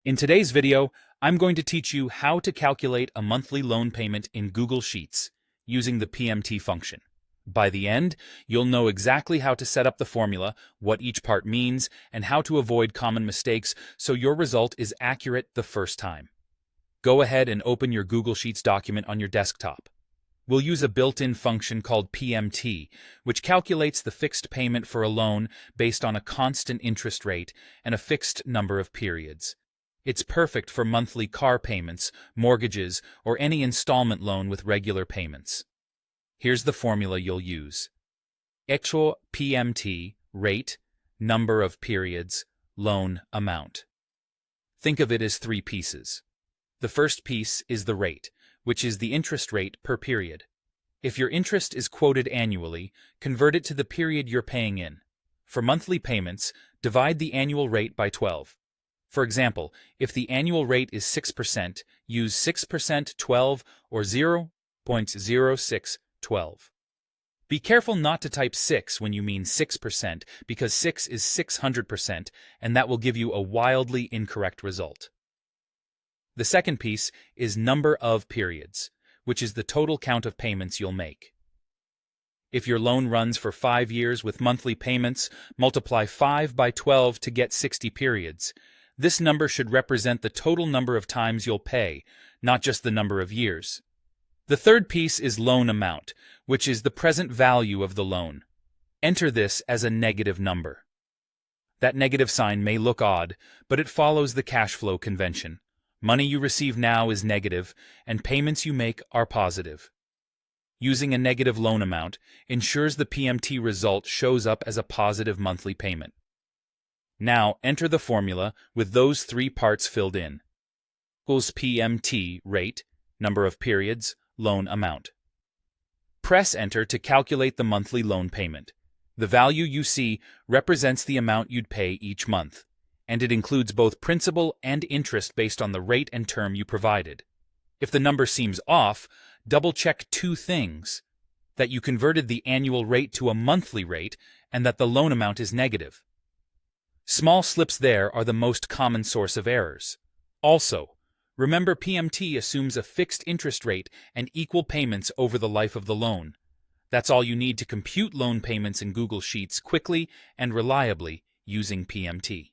In today's video, I'm going to teach you how to calculate a monthly loan payment in Google Sheets using the PMT function. By the end, you'll know exactly how to set up the formula, what each part means, and how to avoid common mistakes so your result is accurate the first time. Go ahead and open your Google Sheets document on your desktop. We'll use a built-in function called PMT, which calculates the fixed payment for a loan based on a constant interest rate and a fixed number of periods. It's perfect for monthly car payments, mortgages, or any installment loan with regular payments. Here's the formula you'll use. Actual PMT, rate, number of periods, loan amount. Think of it as three pieces. The first piece is the rate, which is the interest rate per period. If your interest is quoted annually, convert it to the period you're paying in. For monthly payments, divide the annual rate by 12. For example, if the annual rate is 6%, use 6% 12 or 0.0612. Be careful not to type 6 when you mean 6% because 6 is 600% and that will give you a wildly incorrect result. The second piece is number of periods, which is the total count of payments you'll make. If your loan runs for 5 years with monthly payments, multiply 5 by 12 to get 60 periods. This number should represent the total number of times you'll pay, not just the number of years. The third piece is loan amount, which is the present value of the loan. Enter this as a negative number. That negative sign may look odd, but it follows the cash flow convention. Money you receive now is negative, and payments you make are positive. Using a negative loan amount ensures the PMT result shows up as a positive monthly payment. Now enter the formula with those three parts filled in. Equals PMT, rate, number of periods, loan amount. Press enter to calculate the monthly loan payment. The value you see represents the amount you'd pay each month, and it includes both principal and interest based on the rate and term you provided. If the number seems off, double-check two things: that you converted the annual rate to a monthly rate and that the loan amount is negative. Small slips there are the most common source of errors. Also, remember PMT assumes a fixed interest rate and equal payments over the life of the loan. That's all you need to compute loan payments in Google Sheets quickly and reliably using PMT.